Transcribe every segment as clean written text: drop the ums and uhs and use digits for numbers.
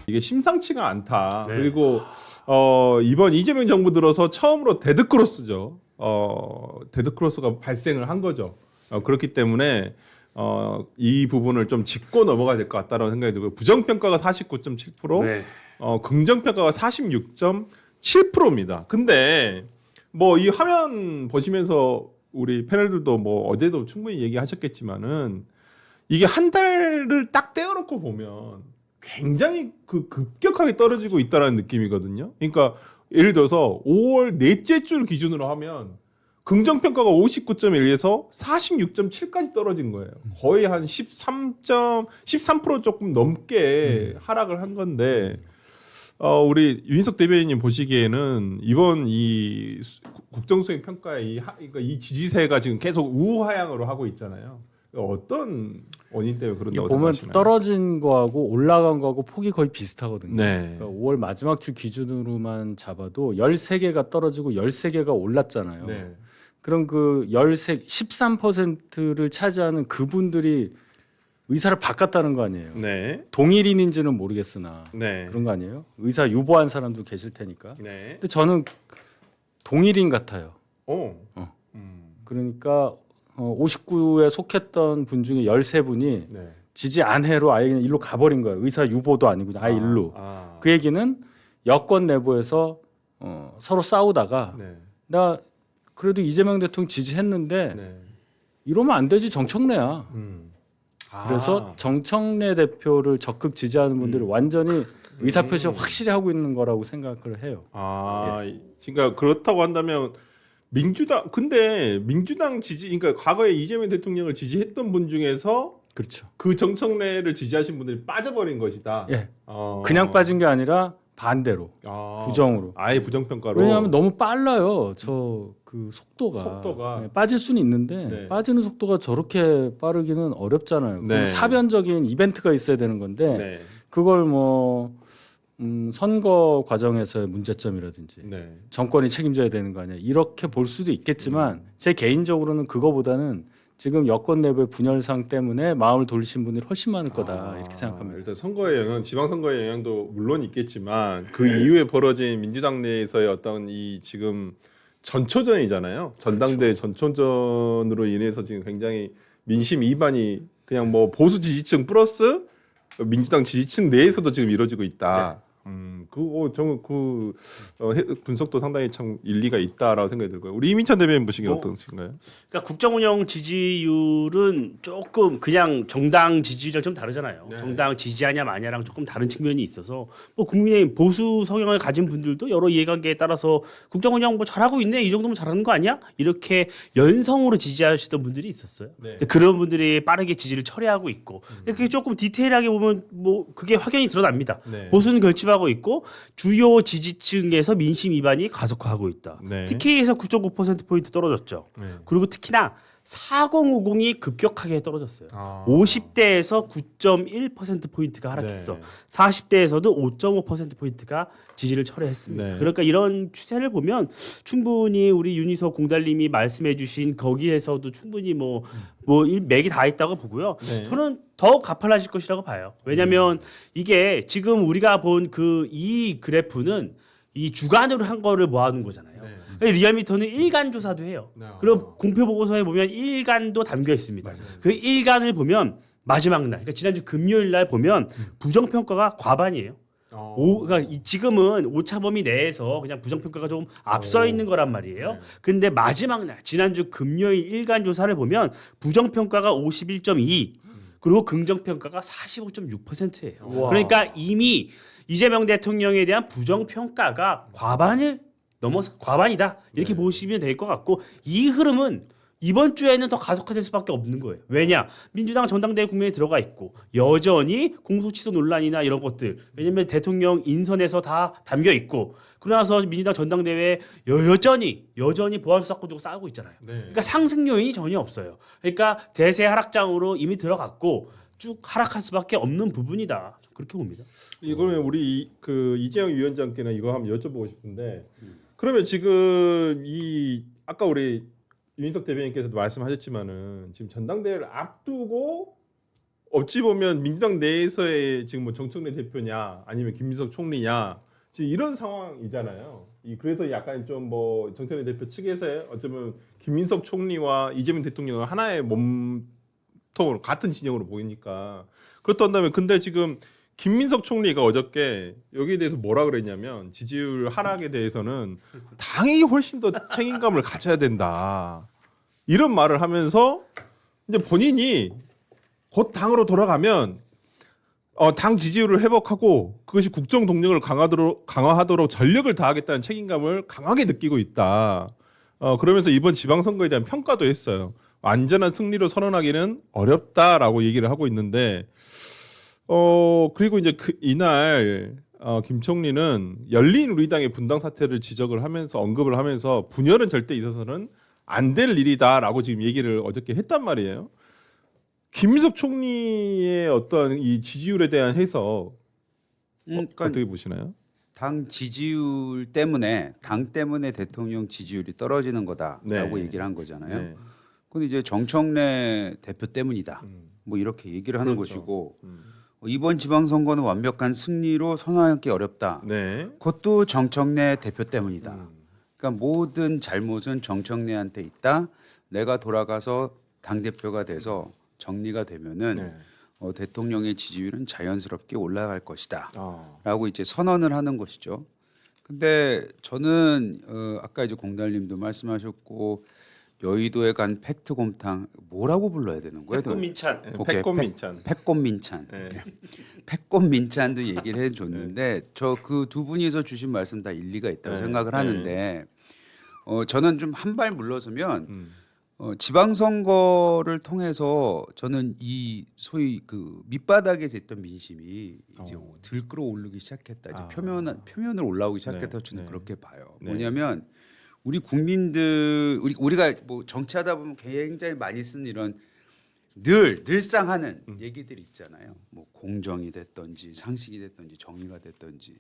이게 심상치가 않다. 네. 그리고 이번 이재명 정부 들어서 처음으로 데드크로스죠. 데드크로스가 발생을 한 거죠. 그렇기 때문에 이 부분을 좀 짚고 넘어가야 될 것 같다라는 생각이 들고요. 부정평가가 49.7%, 네. 긍정평가가 46.7%입니다. 근데 뭐 이 화면 보시면서 우리 패널들도 뭐 어제도 충분히 얘기하셨겠지만은 이게 한 달을 딱 떼어놓고 보면 굉장히 급격하게 떨어지고 있다는 느낌이거든요. 그러니까 예를 들어서 5월 넷째 주 기준으로 하면 긍정평가가 59.1에서 46.7까지 떨어진 거예요. 거의 한 13% 조금 넘게 하락을 한 건데, 우리 윤희석 대변인님 보시기에는 이번 이 국정수행 평가의 그러니까 이 지지세가 지금 계속 우하향으로 하고 있잖아요. 어떤 원인 때문에 그런다고 보면 생각하시나요? 떨어진 거하고 올라간 거하고 폭이 거의 비슷하거든요. 네. 그러니까 5월 마지막 주 기준으로만 잡아도 13개가 떨어지고 13개가 올랐잖아요. 네. 그럼 그 13%를 차지하는 그분들이 의사를 바꿨다는 거 아니에요. 네. 동일인인지는 모르겠으나 네. 그런 거 아니에요. 의사 유보한 사람도 계실 테니까. 네. 근데 저는 동일인 같아요. 어. 그러니까 59에 속했던 분 중에 13분이 네. 지지 안해로 아예 그냥 일로 가버린 거예요. 의사 유보도 아니고 아예 일로. 그 얘기는 여권 내부에서 서로 싸우다가 네. 나 그래도 이재명 대통령 지지했는데 네. 이러면 안 되지 정청래야. 음. 그래서 정청래 대표를 적극 지지하는 분들이 완전히 의사표시 확실히 하고 있는 거라고 생각을 해요. 그러니까 그렇다고 한다면 근데 민주당 지지, 그러니까 과거에 이재명 대통령을 지지했던 분 중에서 그렇죠. 그 정청래를 지지하신 분들이 빠져버린 것이다. 예. 그냥 빠진 게 아니라 반대로 부정으로. 아예 부정평가로. 왜냐하면 너무 빨라요. 저 그 속도가. 네, 빠질 수는 있는데 네. 빠지는 속도가 저렇게 빠르기는 어렵잖아요. 네. 사변적인 이벤트가 있어야 되는 건데 네. 그걸 뭐 선거 과정에서의 문제점이라든지 네. 정권이 책임져야 되는 거 아니야. 이렇게 볼 수도 있겠지만 제 개인적으로는 그거보다는 지금 여권 내부의 분열상 때문에 마음을 돌리신 분들이 훨씬 많을 거다 이렇게 생각합니다. 일단 선거의 영향, 지방선거의 영향도 물론 있겠지만 그 이후에 벌어진 민주당 내에서의 어떤 이 지금 전초전이잖아요. 전당대 전초전으로 인해서 지금 굉장히 민심 이반이 그냥 뭐 보수 지지층 플러스 민주당 지지층 내에서도 지금 이루어지고 있다. 저는 분석도 상당히 참 일리가 있다라고 생각이 들고요. 우리 이민찬 대변인 보시기엔 어떠신가요? 그러니까 국정운영 지지율은 조금 그냥 정당 지지율이랑 좀 다르잖아요. 네. 정당 지지하냐 마냐랑 조금 다른 측면이 있어서 뭐 국민의힘 보수 성향을 가진 분들도 여러 이해관계에 따라서 국정운영 뭐 잘하고 있네 이 정도면 잘하는 거 아니야? 이렇게 연성으로 지지하시던 분들이 있었어요. 네. 그런 분들이 빠르게 지지를 철회하고 있고 그게 조금 디테일하게 보면 뭐 그게 확연히 드러납니다. 네. 보수는 결집하고 있고 주요 지지층에서 민심 위반이 가속화하고 있다. 네. TK에서 9.9%포인트 떨어졌죠. 네. 그리고 특히나 4050이 급격하게 떨어졌어요. 50대에서 9.1%포인트가 하락했어. 네. 40대에서도 5.5%포인트가 지지를 철회했습니다. 네. 그러니까 이런 추세를 보면 충분히 우리 윤희석 공달님이 말씀해 주신 거기에서도 충분히 뭐 맥이 다 있다고 보고요. 네. 저는 더 가팔라질 것이라고 봐요. 왜냐하면 이게 지금 우리가 본 이 그래프는 이 주간으로 한 거를 모아놓은 거잖아요. 리얼미터는 일간 조사도 해요. 그리고 공표 보고서에 보면 일간도 담겨 있습니다. 그 일간을 보면 마지막 날, 그러니까 지난주 금요일 날 보면 부정평가가 과반이에요. 그러니까 지금은 오차 범위 내에서 그냥 부정평가가 좀 앞서 있는 거란 말이에요. 근데 마지막 날, 지난주 금요일 일간 조사를 보면 부정평가가 51.2, 그리고 긍정평가가 45.6%예요. 그러니까 이미 이재명 대통령에 대한 부정평가가 과반이다 이렇게 보시면 될 것 같고 이 흐름은 이번 주에는 더 가속화될 수밖에 없는 거예요. 왜냐? 민주당 전당대회 국면에 들어가 있고 여전히 공소취소 논란이나 이런 것들 왜냐면 대통령 인선에서 다 담겨 있고 그러나서 민주당 전당대회 여전히 보안 수사권 두고 싸우고 있잖아요. 그러니까 상승 요인이 전혀 없어요. 그러니까 대세 하락장으로 이미 들어갔고 쭉 하락할 수밖에 없는 부분이다. 그렇게 봅니다. 이거는 우리 이재영 위원장께는 이거 한번 여쭤보고 싶은데 그러면 지금 아까 우리 윤석 대변인께서도 말씀하셨지만은 지금 전당대회를 앞두고 어찌 보면 민주당 내에서의 지금 뭐 정청래 대표냐 아니면 김민석 총리냐 지금 이런 상황이잖아요. 그래서 약간 좀 뭐 정청래 대표 측에서의 어쩌면 김민석 총리와 이재명 대통령은 하나의 몸통으로 같은 진영으로 보이니까 그렇다 한다면 근데 지금 김민석 총리가 어저께 여기에 대해서 뭐라 그랬냐면 지지율 하락에 대해서는 당이 훨씬 더 책임감을 가져야 된다. 이런 말을 하면서 이제 본인이 곧 당으로 돌아가면 당 지지율을 회복하고 그것이 국정 동력을 강화하도록 전력을 다하겠다는 책임감을 강하게 느끼고 있다. 그러면서 이번 지방선거에 대한 평가도 했어요. 완전한 승리로 선언하기는 어렵다라고 얘기를 하고 있는데 그리고 이제 이날 김 총리는 열린 우리당의 분당 사태를 지적을 하면서 언급을 하면서 분열은 절대 있어서는 안 될 일이다라고 지금 얘기를 어저께 했단 말이에요. 김민석 총리의 어떤 이 지지율에 대한 해석 그러니까 어떻게 보시나요? 당 지지율 때문에 당 때문에 대통령 지지율이 떨어지는 거다라고 네. 얘기를 한 거잖아요. 네. 근데 이제 정청래 대표 때문이다. 뭐 이렇게 얘기를 하는 그렇죠. 것이고 이번 지방선거는 완벽한 승리로 선언하기 어렵다. 네. 그것도 정청래 대표 때문이다. 그러니까 모든 잘못은 정청래한테 있다. 내가 돌아가서 당 대표가 돼서 정리가 되면은 네. 대통령의 지지율은 자연스럽게 올라갈 것이다. 아. 라고 이제 선언을 하는 것이죠. 근데 저는 아까 이제 공달님도 말씀하셨고 여의도에 간 팩트곰탕 뭐라고 불러야 되는 거예요? 민찬. 오케이, 패권민찬. 팩곰민찬. 네. 팩곰민찬도 얘기를 해줬는데 저 그 두 분이서 주신 말씀 다 일리가 있다고 네. 생각을 네. 하는데 저는 좀 한 발 물러서면 지방선거를 통해서 저는 이 소위 그 밑바닥에서 있던 민심이 이제 들끓어 오르기 시작했다. 이제 표면을 올라오기 시작했다. 네. 저는 네. 그렇게 봐요. 네. 뭐냐면 우리 국민들 우리가 뭐 정치하다 보면 굉장히 많이 쓰는 이런 늘상 하는 얘기들이 있잖아요. 뭐 공정이 됐든지 상식이 됐든지 정의가 됐든지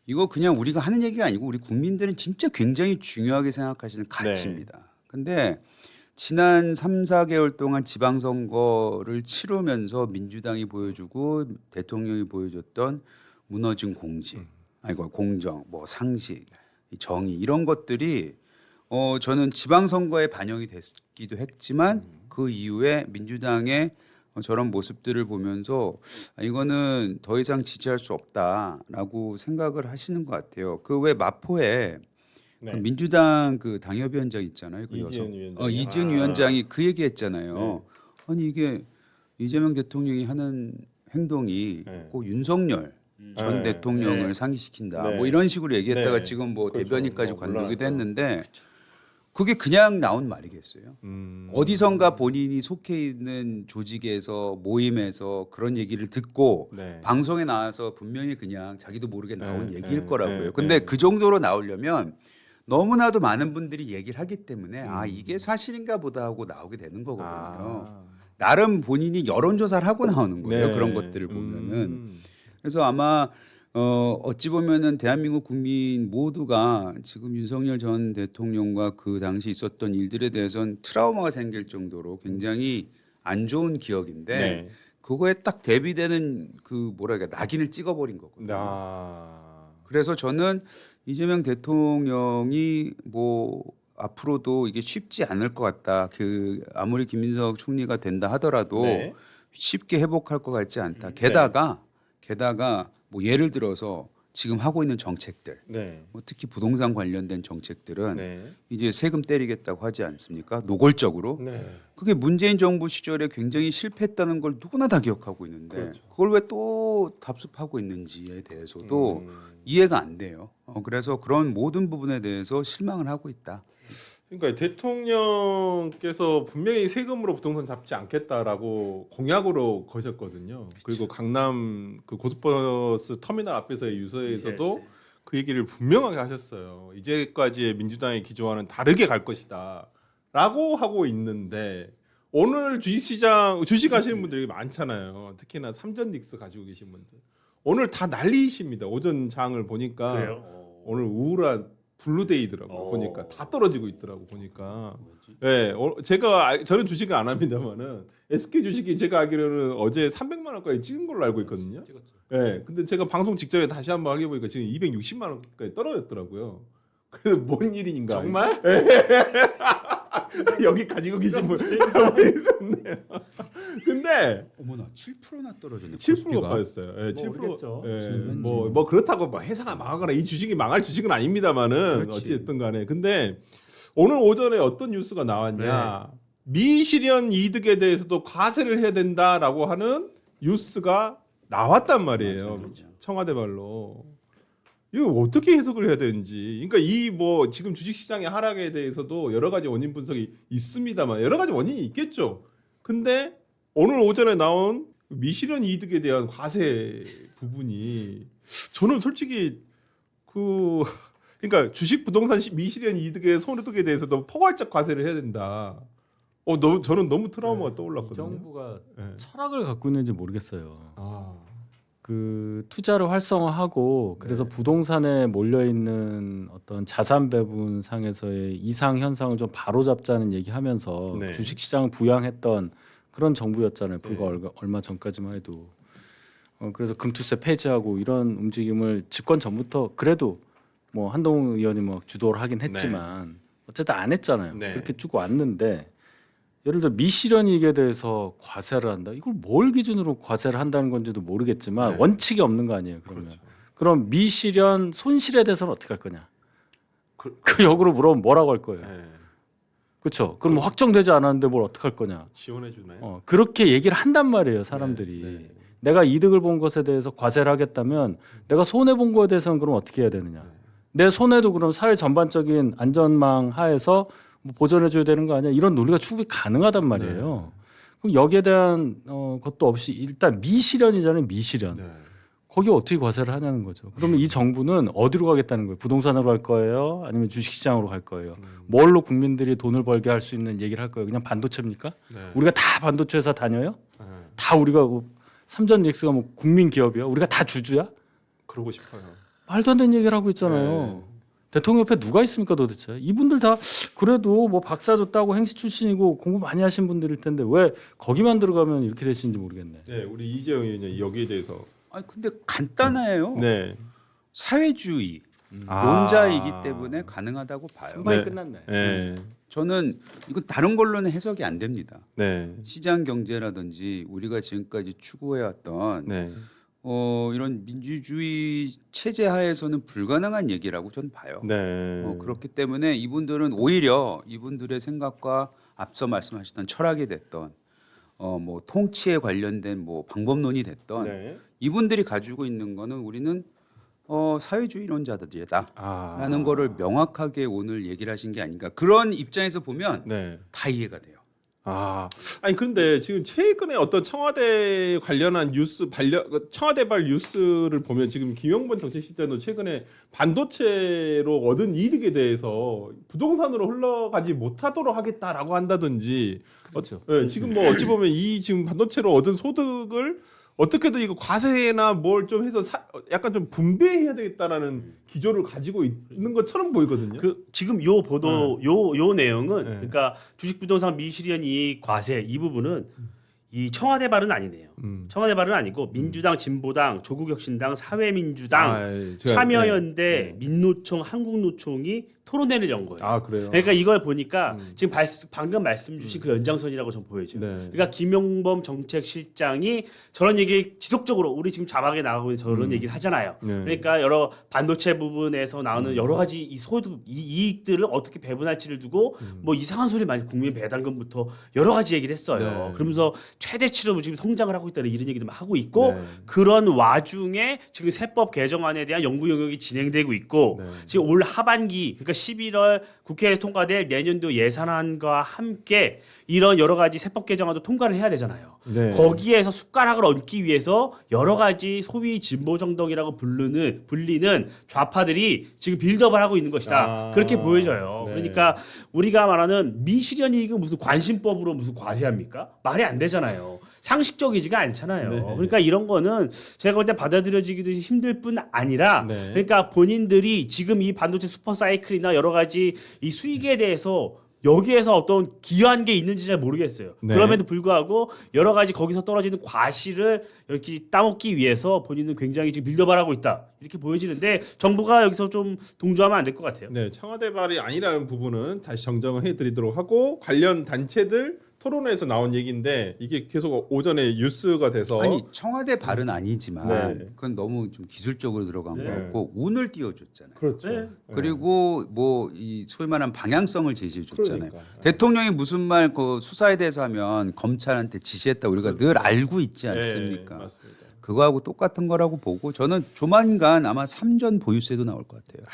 이거 그냥 우리가 하는 얘기가 아니고 우리 국민들은 진짜 굉장히 중요하게 생각하시는 가치입니다. 근데 지난 3, 4개월 동안 지방선거를 치르면서 민주당이 보여주고 대통령이 보여줬던 무너진 공직, 아이고 공정, 뭐 상식, 정의 이런 것들이 저는 지방선거에 반영이 됐기도 했지만 그 이후에 민주당의 저런 모습들을 보면서 이거는 더 이상 지지할 수 없다라고 생각을 하시는 것 같아요. 그 왜 마포에 네. 그 민주당 그 당협위원장 있잖아요. 그 이지은 여성. 위원장이요? 이지은 위원장이 그 얘기했잖아요. 아니 이게 이재명 대통령이 하는 행동이 네. 꼭 윤석열 전 네. 대통령을 네. 상기시킨다. 네. 뭐 이런 식으로 얘기했다가 네. 지금 뭐 그렇죠. 대변인까지 뭐 관두기도 물러났죠. 했는데 그게 그냥 나온 말이겠어요. 어디선가 본인이 속해 있는 조직에서 모임에서 그런 얘기를 듣고 네. 방송에 나와서 분명히 그냥 자기도 모르게 나온 네, 얘기일 네, 거라고요. 네, 근데 네. 그 정도로 나오려면 너무나도 많은 분들이 얘기를 하기 때문에 아 이게 사실인가 보다 하고 나오게 되는 거거든요. 나름 본인이 여론조사를 하고 나오는 거예요. 네. 그런 것들을 보면은. 그래서 아마 어찌 보면은 대한민국 국민 모두가 지금 윤석열 전 대통령과 그 당시 있었던 일들에 대해서는 트라우마가 생길 정도로 굉장히 안 좋은 기억인데 네. 그거에 딱 대비되는 그 뭐랄까 낙인을 찍어버린 거거든요. 그래서 저는 이재명 대통령이 뭐 앞으로도 이게 쉽지 않을 것 같다. 그 아무리 김민석 총리가 된다 하더라도 네. 쉽게 회복할 것 같지 않다. 게다가 뭐 예를 들어서 지금 하고 있는 정책들, 네. 뭐 특히 부동산 관련된 정책들은 네. 이제 세금 때리겠다고 하지 않습니까? 노골적으로. 네. 그게 문재인 정부 시절에 굉장히 실패했다는 걸 누구나 다 기억하고 있는데 그렇죠. 그걸 왜 또 답습하고 있는지에 대해서도 이해가 안 돼요. 그래서 그런 모든 부분에 대해서 실망을 하고 있다. 그러니까 대통령께서 분명히 세금으로 부동산 잡지 않겠다라고 공약으로 거셨거든요. 그리고 강남 그 고속버스 터미널 앞에서의 유서에서도 그 얘기를 분명하게 하셨어요. 이제까지의 민주당의 기조와는 다르게 갈 것이다라고 하고 있는데 오늘 주식하시는 분들이 많잖아요. 특히나 삼전닉스 가지고 계신 분들. 오늘 다 난리십니다. 오전 장을 보니까 그래요? 오늘 우울한 블루데이더라고 보니까 다 떨어지고 있더라고 보니까. 예, 저는 주식은 안 합니다만은 SK 주식이 제가 알기로는 어제 300만 원까지 찍은 걸로 알고 있거든요. 예, 근데 제가 방송 직전에 다시 한번 하게 보니까 지금 260만 원까지 떨어졌더라고요. 그래서 뭔 일인가? 정말? 여기 가지고 계신 분 있었네요. 근데 어머나 7%나 떨어졌네. 7%가 빠졌어요. 예, 7%. 그렇겠죠. 예, 뭐 그렇다고 뭐 회사가 망하거나 이 주식이 망할 주식은 아닙니다만은 어찌됐든 간에. 근데 오늘 오전에 어떤 뉴스가 나왔냐? 미실현 이득에 대해서도 과세를 해야 된다라고 하는 뉴스가 나왔단 말이에요. 청와대 발로. 이거 어떻게 해석을 해야 되는지. 그러니까 이 뭐 지금 주식 시장의 하락에 대해서도 여러 가지 원인 분석이 있습니다만 여러 가지 원인이 있겠죠. 근데 오늘 오전에 나온 미실현 이득에 대한 과세 부분이 저는 솔직히 그러니까 주식 부동산 미실현 이득의 손해득에 대해서도 포괄적 과세를 해야 된다. 저는 너무 트라우마가 떠올랐거든요. 이 정부가 네. 철학을 갖고 있는지 모르겠어요. 아, 그 투자를 활성화하고 그래서 부동산에 몰려 있는 어떤 자산 배분 상에서의 이상 현상을 좀 바로잡자는 얘기하면서 네. 주식 시장을 부양했던 그런 정부였잖아요. 불과 얼마 전까지만 해도. 그래서 금투세 폐지하고 이런 움직임을 집권 전부터 그래도 뭐 한동훈 의원이 뭐 주도를 하긴 했지만 어쨌든 안 했잖아요. 네. 그렇게 쭉 왔는데 예를 들어 미실현 이익에 대해서 과세를 한다. 이걸 뭘 기준으로 과세를 한다는 건지도 모르겠지만 네. 원칙이 없는 거 아니에요. 그러면 그렇죠. 그럼 미실현 손실에 대해서는 어떻게 할 거냐? 그 역으로 물어보면 뭐라고 할 거예요? 네. 그렇죠. 그럼 확정되지 않았는데 뭘 어떻게 할 거냐? 지원해 주나요? 그렇게 얘기를 한단 말이에요. 사람들이. 네. 내가 이득을 본 것에 대해서 과세를 하겠다면 내가 손해 본 거에 대해서는 그럼 어떻게 해야 되느냐? 내 손해도 그럼 사회 전반적인 안전망 하에서 뭐 보전해줘야 되는 거 아니야? 이런 논리가 충분히 가능하단 말이에요. 그럼 여기에 대한 것도 없이 일단 미실현이잖아요. 미실현. 네. 거기 어떻게 과세를 하냐는 거죠. 그러면 이 정부는 어디로 가겠다는 거예요? 부동산으로 갈 거예요? 아니면 주식시장으로 갈 거예요? 뭘로 국민들이 돈을 벌게 할 수 있는 얘기를 할 거예요? 그냥 반도체입니까? 네. 우리가 다 반도체 회사 다녀요? 네. 다 우리가 삼전 DX가 뭐 국민 기업이야? 우리가 다 주주야? 그러고 싶어요. 말도 안 되는 얘기를 하고 있잖아요. 대통령 옆에 누가 있습니까 도대체? 이분들 다 그래도 뭐 박사도 따고 행시 출신이고 공부 많이 하신 분들일 텐데 왜 거기만 들어가면 이렇게 되시는지 모르겠네. 네, 우리 이재영 의원이 여기에 대해서. 아니 근데 간단해요. 네. 사회주의 아. 논자이기 때문에 가능하다고 봐요. 한 방에 네. 끝났네. 네. 저는 이건 다른 걸로는 해석이 안 됩니다. 네. 시장 경제라든지 우리가 지금까지 추구해왔던 네. 이런 민주주의 체제 하에서는 불가능한 얘기라고 저는 봐요. 네. 그렇기 때문에 이분들은 오히려 이분들의 생각과 앞서 말씀하셨던 철학이 됐던 뭐 통치에 관련된 뭐 방법론이 됐던 네. 이분들이 가지고 있는 거는 우리는 사회주의론자들이다라는 아. 거를 명확하게 오늘 얘기를 하신 게 아닌가. 그런 입장에서 보면 네. 다 이해가 돼요. 아니 그런데 지금 최근에 어떤 청와대 관련한 뉴스 청와대발 뉴스를 보면 지금 김영번 정책실장도 최근에 반도체로 얻은 이득에 대해서 부동산으로 흘러가지 못하도록 하겠다라고 한다든지 그렇죠. 지금 뭐 어찌 보면 이 지금 반도체로 얻은 소득을 어떻게든 이거 과세나 뭘 좀 해서 약간 좀 분배해야 되겠다라는 기조를 가지고 있는 것처럼 보이거든요. 지금 요 보도 요 내용은 네. 그러니까 주식 부동산 미실현 이익 과세 이 부분은 이 청와대 발은 아니네요. 청와대 발은 아니고 민주당, 진보당, 조국혁신당, 사회민주당, 참여연대, 민노총, 한국노총이 토론회를 연 거예요. 그래요. 그러니까 이걸 보니까 지금 방금 말씀 주신 그 연장선이라고 전 보여져요. 네. 그러니까 김용범 정책실장이 저런 얘기 지속적으로 우리 지금 자막에 나가고 있는 저런 얘기를 하잖아요. 네. 그러니까 여러 반도체 부분에서 나오는 여러 가지 이 소득, 이 이익들을 어떻게 배분할지를 두고 뭐 이상한 소리 많이 국민 배당금부터 여러 가지 얘기를 했어요. 네. 그러면서 최대치로 지금 성장을 하고 있다는 이런 얘기도 막 하고 있고 네. 그런 와중에 지금 세법 개정안에 대한 연구 영역이 진행되고 있고 네. 지금 올 하반기 그러니까 11월 국회에 통과될 내년도 예산안과 함께 이런 여러 가지 세법 개정안도 통과를 해야 되잖아요. 네. 거기에서 숟가락을 얹기 위해서 여러 가지 소위 진보 정당이라고 불리는 좌파들이 지금 빌드업을 하고 있는 것이다. 그렇게 보여져요. 네. 그러니까 우리가 말하는 미실현 이익은 무슨 관심법으로 무슨 과세합니까? 말이 안 되잖아요. 상식적이지가 않잖아요. 네. 그러니까 이런 거는 제가 볼 때 받아들여지기도 힘들 뿐 아니라 네. 그러니까 본인들이 지금 이 반도체 슈퍼 사이클이나 여러 가지 이 수익에 대해서 여기에서 어떤 기여한 게 있는지 잘 모르겠어요. 네. 그럼에도 불구하고 여러 가지 거기서 떨어지는 과실을 이렇게 따먹기 위해서 본인은 굉장히 지금 밀려발하고 있다 이렇게 보여지는데 정부가 여기서 좀 동조하면 안 될 것 같아요. 네, 청와대 발이 아니라는 부분은 다시 정정을 해드리도록 하고 관련 단체들 토론회에서 나온 얘기인데 이게 계속 오전에 뉴스가 돼서 아니 청와대 발은 아니지만 네. 그건 너무 좀 기술적으로 들어간 네. 것 같고 운을 띄워줬잖아요. 그렇죠. 네. 그리고 뭐 이 소위 말하는 방향성을 제시해줬잖아요. 그러니까. 대통령이 무슨 말 그 수사에 대해서 하면 검찰한테 지시했다 우리가 늘 알고 있지 않습니까? 네, 맞습니다. 그거하고 똑같은 거라고 보고 저는 조만간 아마 3전 보유세도 나올 것 같아요.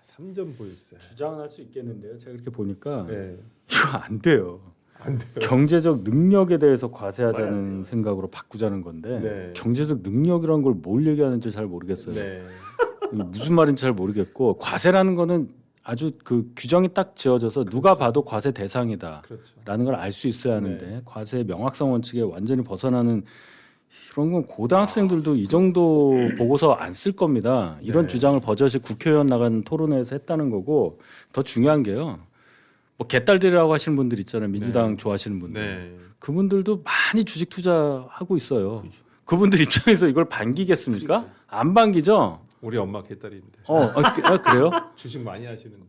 3점 보유세. 주장을 할 수 있겠는데요. 제가 이렇게 보니까 네. 이거 안 돼요. 안 돼요. 경제적 능력에 대해서 과세하자는 생각으로 바꾸자는 건데 네. 경제적 능력이란 걸 뭘 얘기하는지 잘 모르겠어요. 네. 무슨 말인지 잘 모르겠고 과세라는 거는 아주 그 규정이 딱 지어져서 누가 봐도 과세 대상이다라는 그렇죠. 걸 알 수 있어야 하는데 과세의 명확성 원칙에 완전히 벗어나는 이런 건 고등학생들도 이 정도 보고서 안 쓸 겁니다. 이런 네. 주장을 버젓이 국회의원 나간 토론회에서 했다는 거고 더 중요한 게요. 뭐 개딸들이라고 하시는 분들 있잖아요. 민주당 좋아하시는 분들. 네. 그분들도 많이 주식 투자하고 있어요. 그분들 입장에서 이걸 반기겠습니까? 안 반기죠. 우리 엄마 개딸인데 그래요? 주식 많이 하시는데.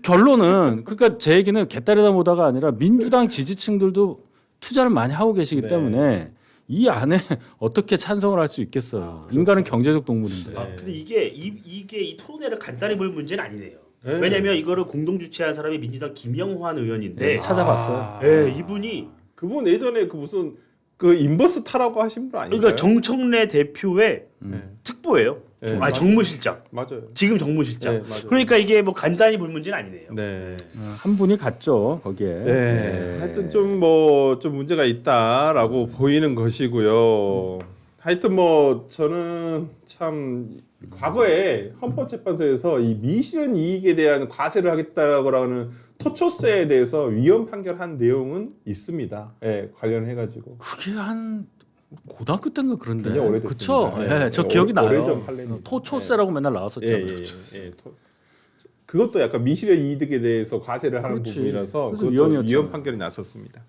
결론은 그러니까 제 얘기는 개딸이다 보다가 아니라 민주당 지지층들도 투자를 많이 하고 계시기 네. 때문에 이 안에 어떻게 찬성을 할 수 있겠어요. 인간은 경제적 동물인데. 네. 근데 이게 이 토론회를 간단히 볼 문제는 아니네요. 네. 왜냐하면 이거를 공동 주최한 사람이 민주당 김영환 의원인데 찾아봤어요. 예, 이분이 그분 예전에 그 무슨 그 인버스 타라고 하신 분 아닌가요? 그러니까 정청래 대표의 네. 특보예요. 네, 아니 맞아요. 정무실장. 맞아요. 지금 정무실장. 네, 맞아요. 그러니까 이게 뭐 간단히 볼 문제는 아니네요. 네. 한 분이 갔죠 거기에. 네. 하여튼 좀 뭐 좀 문제가 있다라고 보이는 것이고요. 하여튼 뭐 저는 참 과거에 헌법재판소에서 이 미실현 이익에 대한 과세를 하겠다라고 하는 토초세에 대해서 위헌 판결한 내용은 있습니다. 예, 관련해 가지고. 그게 한 고등학교 때인가 그런데. 굉장히 오래됐습니다. 그쵸? 네. 예, 저 네, 기억이 나요. 오래전 판례입니다. 토초세라고 맨날 나왔었잖아요. 그것도 약간 미실현 이득에 대해서 과세를 하는 그렇지. 부분이라서 그래서 그것도 위헌이었잖아요. 위헌 판결이 났었습니다.